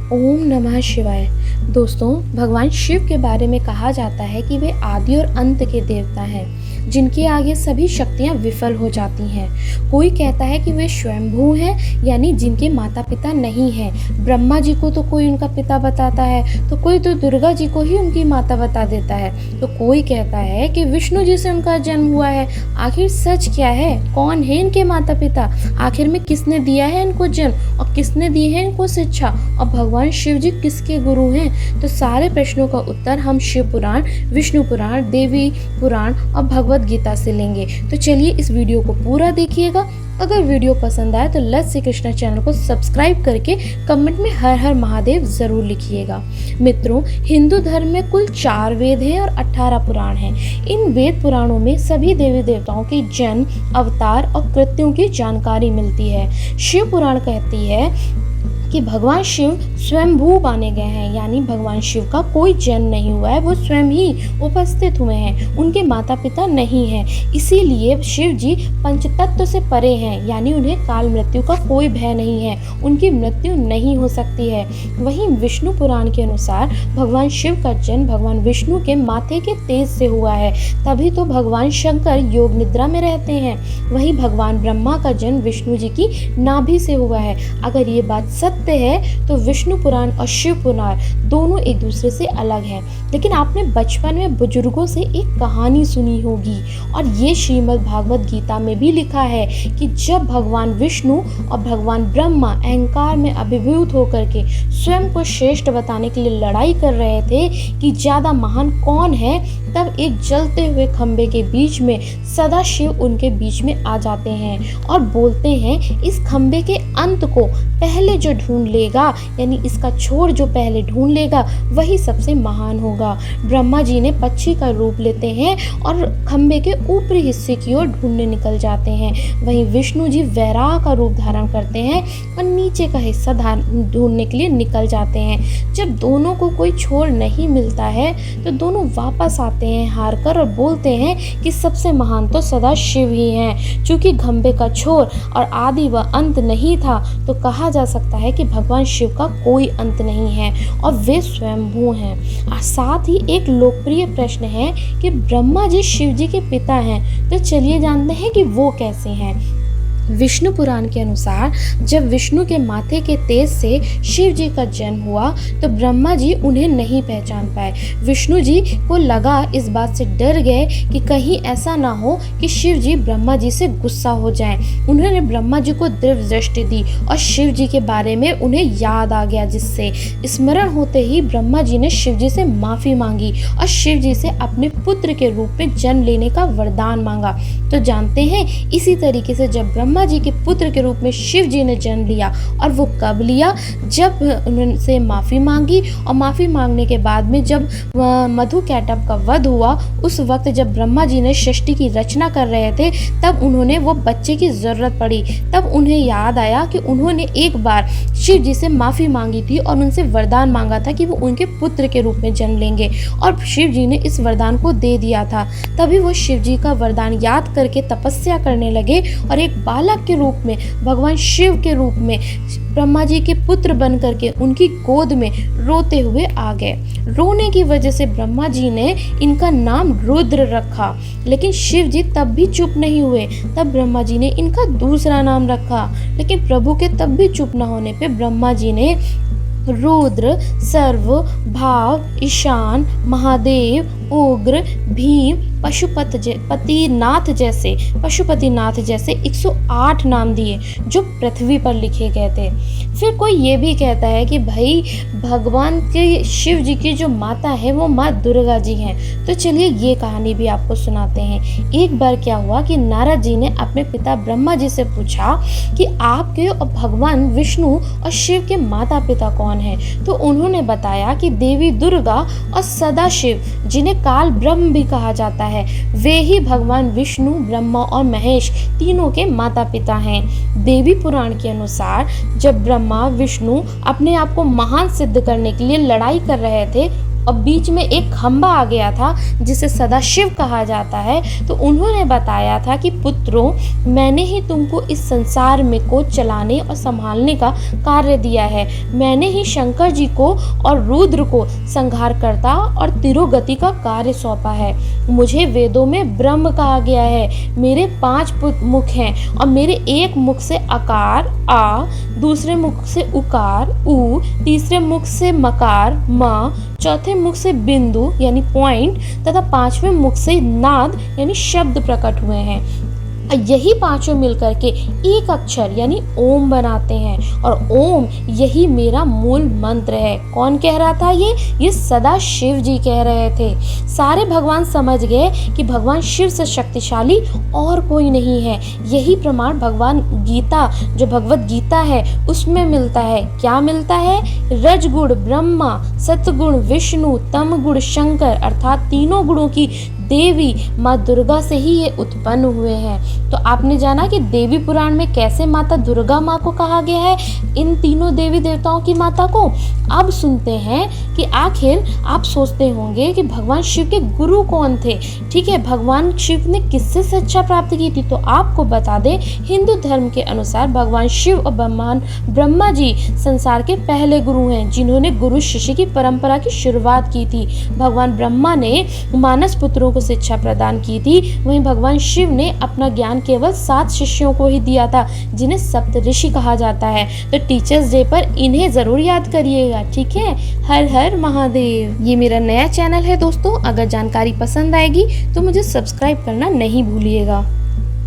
ओम नमः शिवाय। दोस्तों, भगवान शिव के बारे में कहा जाता है कि वे आदि और अंत के देवता हैं, जिनके आगे सभी शक्तियां विफल हो जाती हैं। कोई कहता है कि वे स्वयंभू हैं, यानी जिनके माता पिता नहीं हैं। ब्रह्मा जी को तो कोई उनका पिता बताता है, तो कोई तो दुर्गा जी को ही उनकी माता बता देता है। तो कोई कहता है कि विष्णु जी से उनका जन्म हुआ है। आखिर सच क्या है? कौन है इनके माता पिता? आखिर में किसने दिया है इनको जन्म और किसने दी है इनको शिक्षा? और भगवान शिव जी किसके गुरु हैं? तो सारे प्रश्नों का उत्तर हम शिव पुराण, विष्णु पुराण, देवी पुराण और भगवत गीता से लेंगे। तो चलिए इस वीडियो को पूरा देखिएगा। अगर वीडियो पसंद आए तो लेट्स श्री कृष्णा चैनल को सब्सक्राइब करके कमेंट में हर हर महादेव जरूर लिखिएगा। मित्रों, हिंदू धर्म में कुल 4 वेद हैं और 18 पुराण हैं। इन वेद पुराणों में सभी देवी देवताओं के जन्म, अवतार और कृत्यों की जानकारी मिलती है। शिव पुराण कहती है कि भगवान शिव स्वयंभू माने गए हैं, यानी भगवान शिव का कोई जन्म नहीं हुआ है, वो स्वयं ही उपस्थित हुए हैं, उनके माता पिता नहीं हैं। इसीलिए शिव जी पंचतत्व से परे हैं, यानी उन्हें काल मृत्यु का कोई भय नहीं है, उनकी मृत्यु नहीं हो सकती है। वहीं विष्णु पुराण के अनुसार भगवान शिव का जन्म भगवान विष्णु के माथे के तेज से हुआ है, तभी तो भगवान शंकर योग निद्रा में रहते हैं। वहीं भगवान ब्रह्मा का जन्म विष्णु जी की नाभि से हुआ है। अगर ये बात सत्य है तो विष्णु पुराण और शिव पुराण दोनों एक दूसरे से अलग हैं। लेकिन आपने बचपन में बुजुर्गों से एक कहानी सुनी होगी, और ये श्रीमद् भागवत गीता में भी लिखा है कि जब भगवान विष्णु और भगवान ब्रह्मा अहंकार में अभिभूत होकर के स्वयं को श्रेष्ठ बताने के लिए लड़ाई कर रहे थे कि ज्यादा महान कौन है, तब एक जलते हुए खंबे के बीच में सदा शिव उनके बीच में आ जाते हैं और बोलते हैं, इस खंबे के अंत को पहले जो ढूंढ लेगा, यानी इसका छोर जो पहले ढूंढ लेगा, वही सबसे महान होगा। ब्रह्मा जी ने पक्षी का रूप लेते हैं और खंबे के ऊपरी हिस्से की ओर ढूंढने निकल जाते हैं। वहीं विष्णु जी वैराग का रूप धारण करते हैं और नीचे का हिस्सा ढूंढने के लिए निकल जाते हैं। जब दोनों को कोई छोर नहीं मिलता है तो दोनों वापस आते हैं हार कर और बोलते हैं कि सबसे महान तो सदा शिव ही हैं। चूंकि खंबे का छोर और आदि व अंत नहीं था, तो कहा जा सकता है कि भगवान शिव का कोई अंत नहीं है और वे स्वयंभू हैं। और साथ ही एक लोकप्रिय प्रश्न है कि ब्रह्मा जी शिव जी के पिता हैं, तो चलिए जानते हैं कि वो कैसे हैं। विष्णु पुराण के अनुसार जब विष्णु के माथे के तेज से शिव जी का जन्म हुआ तो ब्रह्मा जी उन्हें नहीं पहचान पाए। विष्णु जी को लगा, इस बात से डर गए कि कहीं ऐसा ना हो कि शिव जी ब्रह्मा जी से गुस्सा हो जाएं। उन्होंने ब्रह्मा जी को दिव्य दृष्टि दी और शिव जी के बारे में उन्हें याद आ गया, जिससे स्मरण होते ही ब्रह्मा जी ने शिव जी से माफी मांगी और शिव जी से अपने पुत्र के रूप में जन्म लेने का वरदान मांगा। तो जानते हैं, इसी तरीके से जब ब्रह्मा जी के पुत्र के रूप में शिव जी ने जन्म लिया, और वो कब लिया? जब उनसे माफी मांगी, और माफी मांगने के बाद में जब मधु कैटभ का वध हुआ, उस वक्त जब ब्रह्मा जी ने सृष्टि की रचना कर रहे थे, तब उन्होंने वो बच्चे की जरूरत पड़ी। तब उन्हें याद आया कि उन्होंने एक बार शिव जी से माफी मांगी थी और उनसे वरदान मांगा था कि वो उनके पुत्र के रूप में जन्म लेंगे, और शिव जी ने इस वरदान को दे दिया था। तभी वो शिव जी का वरदान याद करके तपस्या करने लगे और एक बालक के रूप में, भगवान शिव के रूप में ब्रह्मा जी के पुत्र बन करके उनकी गोद में रोते हुए आ गए। रोने की वजह से ब्रह्मा जी ने इनका नाम रुद्र रखा, लेकिन शिव जी तब भी चुप नहीं हुए। तब ब्रह्मा जी ने इनका दूसरा नाम रखा, लेकिन प्रभु के तब भी चुप न होने पे ब्रह्मा जी ने रुद्र, सर्व, भाव, ईशान, महादेव, उग्र, भीम, पशुपतिनाथ जैसे 108 नाम दिए जो पृथ्वी पर लिखे गए थे। फिर कोई ये भी कहता है कि भाई भगवान के शिव जी की जो माता है वो माँ दुर्गा जी हैं। तो चलिए ये कहानी भी आपको सुनाते हैं। एक बार क्या हुआ कि नारद जी ने अपने पिता ब्रह्मा जी से पूछा कि आपके और भगवान विष्णु और शिव के माता पिता कौन हैं? तो उन्होंने बताया कि देवी दुर्गा और सदाशिव, जिन्हें काल ब्रह्म भी कहा जाता है, वे ही भगवान विष्णु, ब्रह्मा और महेश तीनों के माता पिता हैं। देवी पुराण के अनुसार जब ब्रह्मा विष्णु अपने आप को महान सिद्ध करने के लिए लड़ाई कर रहे थे, और बीच में एक खंबा आ गया था जिसे सदाशिव कहा जाता है। तो उन्होंने बताया था कि पुत्रों, मैंने ही तुमको इस संसार में को चलाने और संभालने का कार्य दिया है। मैंने ही शंकर जी को और रुद्र को संहारकर्ता और तिरोगति का कार्य सौंपा है। मुझे वेदों में ब्रह्म कहा गया है। मेरे 5 मुख हैं और मेरे एक मुख से आकार आ, दूसरे मुख से उकार उ, तीसरे मुख से मकार म, चौथे मुख से बिंदु यानी पॉइंट तथा 5वें मुख से नाद यानी शब्द प्रकट हुए हैं। यही पांचों मिलकर के एक अक्षर यानी ओम बनाते हैं और ओम यही मेरा मूल मंत्र है। कौन कह रहा था ये सदा शिव जी कह रहे थे। सारे भगवान समझ गए कि भगवान शिव से शक्तिशाली और कोई नहीं है। यही प्रमाण भगवान गीता जो भगवत गीता है उसमें मिलता है। क्या मिलता है? रजगुण ब्रह्मा, सतगुण विष्णु, तमगुण शंकर अर्थात तीनों गुणों की देवी माँ दुर्गा से ही ये उत्पन्न हुए हैं। तो आपने जाना कि देवी पुराण में कैसे माता दुर्गा माँ को कहा गया है, इन तीनों देवी देवताओं की माता को। अब सुनते हैं कि आखिर आप सोचते होंगे कि भगवान शिव के गुरु कौन थे। ठीक है, भगवान शिव ने किससे शिक्षा प्राप्त की थी? तो आपको बता दें, हिंदू धर्म के अनुसार भगवान शिव और ब्रह्मा जी संसार के पहले गुरु हैं जिन्होंने गुरु शिष्य की परंपरा की शुरुआत की थी। भगवान ब्रह्मा ने मानस पुत्रों को शिक्षा प्रदान की थी, वहीं भगवान शिव ने अपना ज्ञान केवल 7 शिष्यों को ही दिया था जिन्हें सप्तऋषि कहा जाता है। तो टीचर्स डे पर इन्हें जरूर याद करिएगा। ठीक है, हर हर महादेव। ये मेरा नया चैनल है दोस्तों, अगर जानकारी पसंद आएगी तो मुझे सब्सक्राइब करना नहीं भूलिएगा।